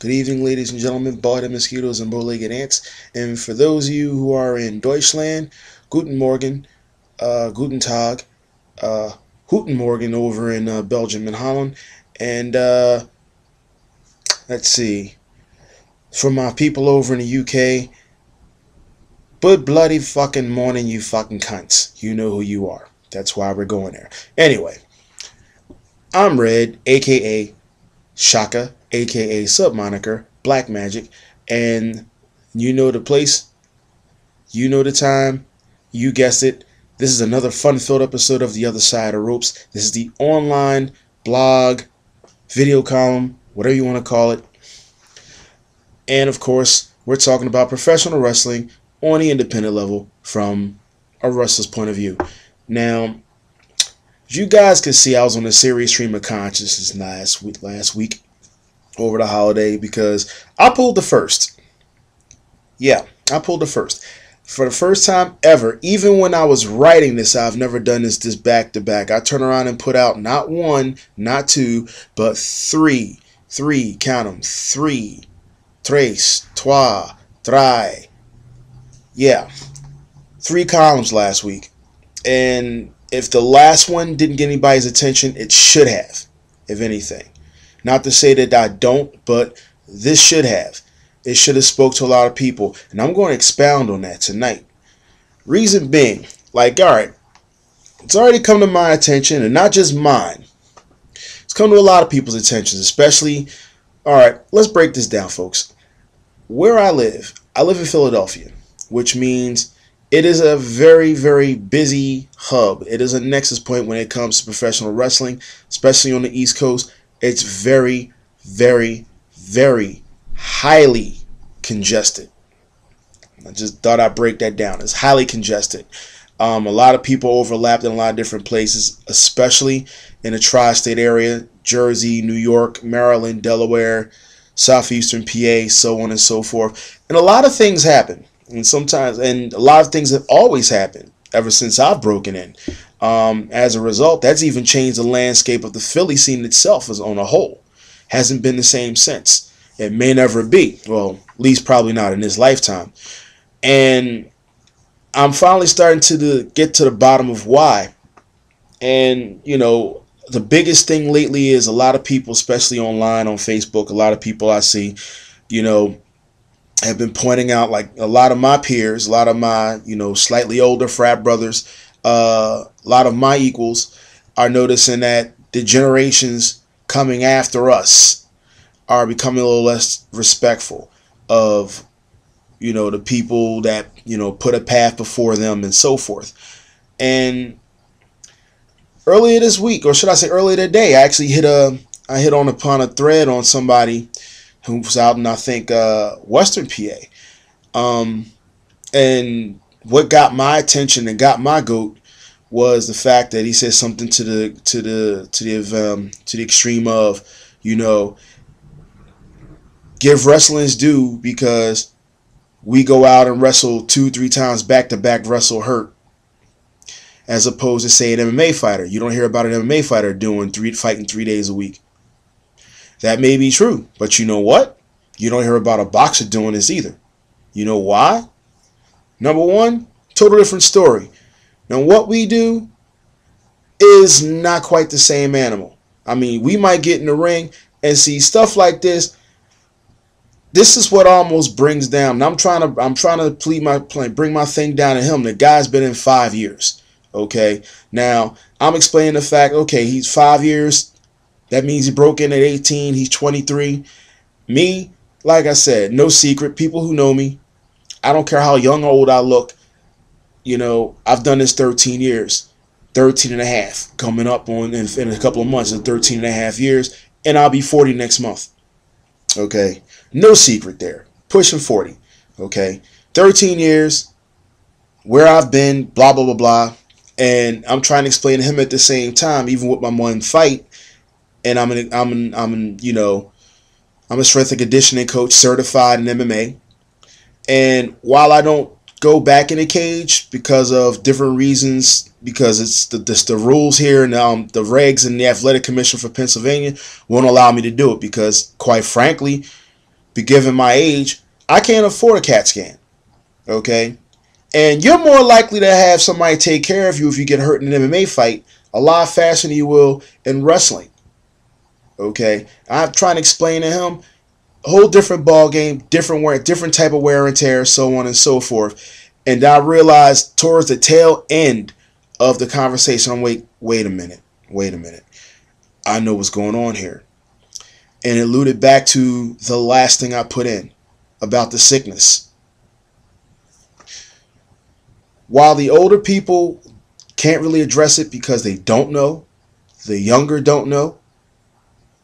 Good evening, ladies and gentlemen, bald-headed mosquitoes and bow-legged ants. And for those of you who are in Deutschland, Guten Morgen, Guten Tag, Guten Morgen over in Belgium and Holland. And let's see, for my people over in the UK, good bloody fucking morning, you fucking cunts. You know who you are. That's why we're going there. Anyway, I'm Red, a.k.a. Shaka, aka submoniker Black Magic, and you know the place, you know the time, you guessed it. This is another fun-filled episode of The Other Side of Ropes. This is the online blog, video column, whatever you want to call it. And of course, we're talking about professional wrestling on the independent level from a wrestler's point of view. Now, as you guys can see, I was on a serious stream of consciousness last week over the holiday because I pulled the first. Yeah, I pulled the first. For the first time ever, even when I was writing this, I've never done this back to back. I turn around and put out not one, not two, but three, count them, three, tres, trois, tres. Yeah, 3 columns last week. And if the last one didn't get anybody's attention, it should have, if anything. Not to say that I don't, but this should have. It should have spoke to a lot of people. And I'm going to expound on that tonight. Reason being, like, alright, it's already come to my attention, and not just mine. It's come to a lot of people's attention, especially, alright, let's break this down, folks. Where I live in Philadelphia, which means it is a very, very busy hub. It is a nexus point when it comes to professional wrestling, especially on the East Coast. It's very, very, very highly congested. I just thought I'd break that down. It's highly congested. A lot of people overlapped in a lot of different places, especially in the tri-state area, Jersey, New York, Maryland, Delaware, southeastern PA, so on and so forth. And a lot of things happen. And a lot of things have always happened ever since I've broken in. As a result, that's even changed the landscape of the Philly scene itself as on a whole. Hasn't been the same since. It may never be. Well, at least probably not in this lifetime. And I'm finally starting to get to the bottom of why. And, you know, the biggest thing lately is a lot of people, especially online on Facebook, a lot of people I see, you know, have been pointing out, like a lot of my peers, a lot of my, you know, slightly older frat brothers, a lot of my equals are noticing that the generations coming after us are becoming a little less respectful of, you know, the people that, you know, put a path before them and so forth. And earlier this week, or should I say earlier today, I actually hit upon a thread on somebody who was out in, I think, Western PA. And what got my attention and got my goat was the fact that he said something to the extreme of, you know, give wrestling its due because we go out and wrestle 2-3 times back to back, wrestle hurt, as opposed to, say, an MMA fighter. You don't hear about an MMA fighter fighting 3 days a week. That may be true, but you know what? You don't hear about a boxer doing this either. You know why? Number one, total different story. Now, what we do is not quite the same animal. I mean, we might get in the ring and see stuff like this. This is what almost brings down. I'm trying to bring my thing down to him. The guy's been in 5 years. Okay, now I'm explaining the fact. Okay, he's 5 years. That means he broke in at 18. He's 23. Me, like I said, no secret. People who know me, I don't care how young or old I look. You know, I've done this 13 years. 13 and a half. Coming up on in a couple of months in 13 and a half years. And I'll be 40 next month. Okay. No secret there. Pushing 40. Okay. 13 years. Where I've been. Blah, blah, blah, blah. And I'm trying to explain to him at the same time, even with my one fight. And I'm a strength and conditioning coach, certified in MMA. And while I don't go back in the cage because of different reasons, because it's the rules here and the regs and the athletic commission for Pennsylvania won't allow me to do it because, quite frankly, But given my age, I can't afford a CAT scan. Okay? And you're more likely to have somebody take care of you if you get hurt in an MMA fight a lot faster than you will in wrestling. Okay? I'm trying to explain to him a whole different ball game, different type of wear and tear, so on and so forth. And I realized towards the tail end of the conversation, I'm wait a minute. I know what's going on here. And it alluded back to the last thing I put in about the sickness. While the older people can't really address it because they don't know, the younger don't know,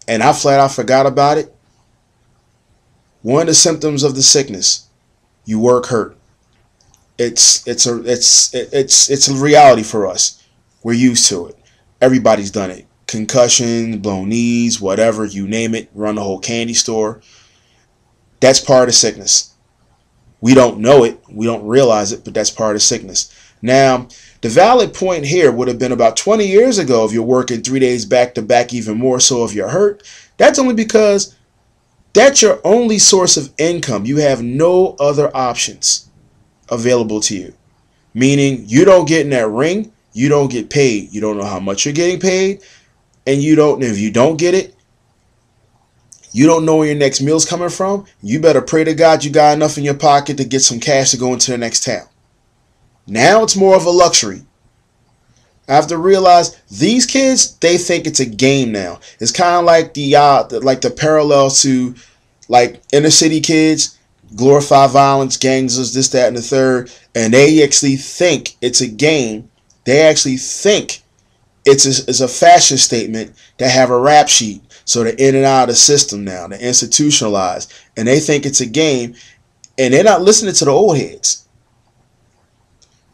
and I flat out forgot about it. One of the symptoms of the sickness, you work hurt. It's a reality for us. We're used to it. Everybody's done it. Concussion, blown knees, whatever, you name it, run the whole candy store. That's part of the sickness. We don't know it, we don't realize it, but that's part of the sickness. Now, the valid point here would have been about 20 years ago if you're working 3 days back to back, even more so if you're hurt. That's only because that's your only source of income. You have no other options available to you. Meaning you don't get in that ring, you don't get paid. You don't know how much you're getting paid. And if you don't get it, you don't know where your next meal's coming from. You better pray to God you got enough in your pocket to get some cash to go into the next town. Now it's more of a luxury. I have to realize these kids, they think it's a game now. It's kind of like the parallel to like inner city kids, glorify violence, gangsters, this, that, and the third, and they actually think it's a game. They actually think it's a fashion statement that have a rap sheet. So they're in and out of the system now. They're institutionalized. And they think it's a game. And they're not listening to the old heads.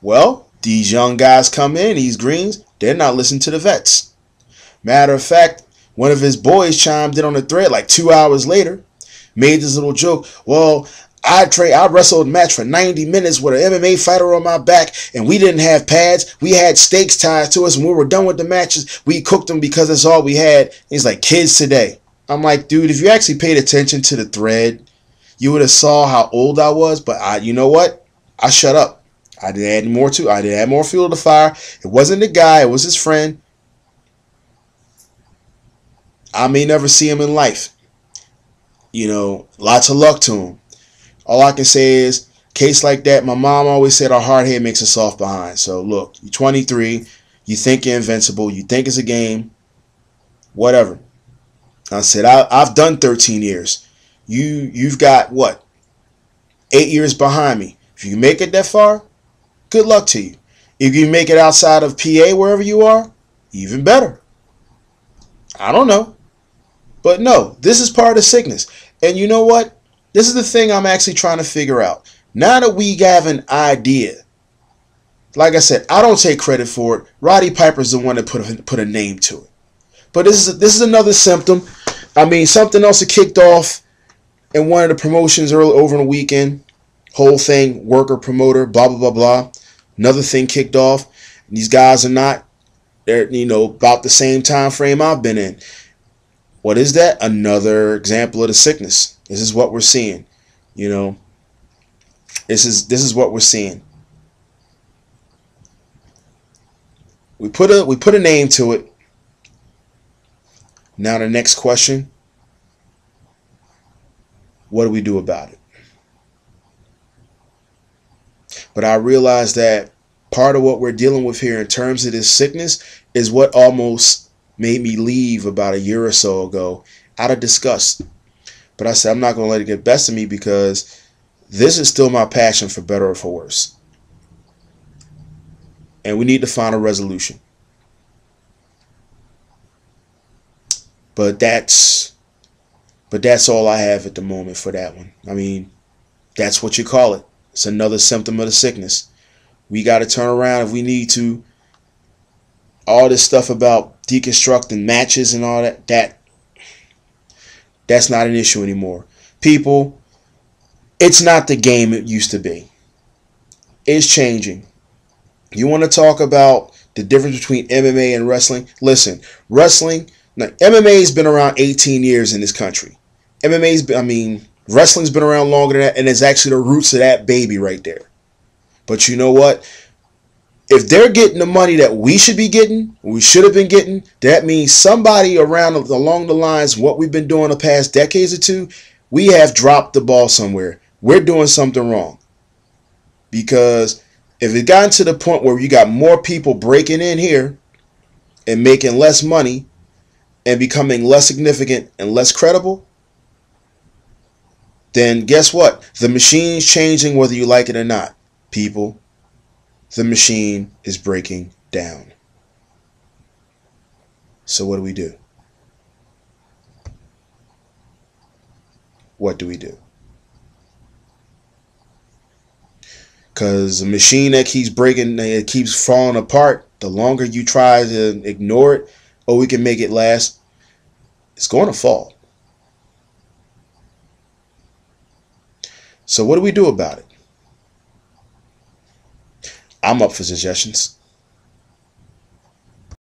Well, these young guys come in, these greens, they're not listening to the vets. Matter of fact, one of his boys chimed in on the thread like 2 hours later, made this little joke. Well, I wrestled a match for 90 minutes with an MMA fighter on my back, and we didn't have pads. We had steaks tied to us, and when we were done with the matches, we cooked them because that's all we had. And he's like, kids today. I'm like, dude, if you actually paid attention to the thread, you would have saw how old I was. But you know what? I shut up. I didn't add more to. I didn't add more fuel to the fire. It wasn't the guy. It was his friend. I may never see him in life. You know, lots of luck to him. All I can say is, case like that, my mom always said a hard head makes a soft behind. So look, you're 23, you think you're invincible, you think it's a game, whatever. I said, I've done 13 years. You've got, what, 8 years behind me. If you can make it that far, good luck to you. If you make it outside of PA, wherever you are, even better. I don't know. But no, this is part of sickness. And you know what? This is the thing I'm actually trying to figure out. Now that we have an idea, like I said, I don't take credit for it. Roddy Piper's the one that put a name to it. But this is another symptom. I mean, something else that kicked off in one of the promotions over the weekend. Whole thing, worker, promoter, blah, blah, blah, blah. Another thing kicked off. And these guys are not, they're, about the same time frame I've been in. What is that? Another example of the sickness. This is what we're seeing. This is what we're seeing. We put a name to it. Now the next question, what do we do about it? But I realize that part of what we're dealing with here in terms of this sickness is what almost made me leave about a year or so ago out of disgust. But I said, I'm not going to let it get best of me because this is still my passion, for better or for worse. And we need to find a resolution. But that's all I have at the moment for that one. I mean, that's what you call it. It's another symptom of the sickness. We got to turn around if we need to. All this stuff about deconstructing matches and all that's not an issue anymore. People, it's not the game it used to be. It's changing. You want to talk about the difference between MMA and wrestling? Listen, wrestling, now, MMA has been around 18 years in this country. Wrestling's been around longer than that, and it's actually the roots of that baby right there. But you know what? If they're getting the money that we should be getting, we should have been getting, that means somebody around along the lines, what we've been doing the past decades or two, we have dropped the ball somewhere. We're doing something wrong. Because if it got to the point where you got more people breaking in here and making less money and becoming less significant and less credible, then guess what? The machine's changing whether you like it or not. People, the machine is breaking down. So what do we do? What do we do? Because the machine that keeps breaking, it keeps falling apart, the longer you try to ignore it, or we can make it last, it's going to fall. So what do we do about it? I'm up for suggestions.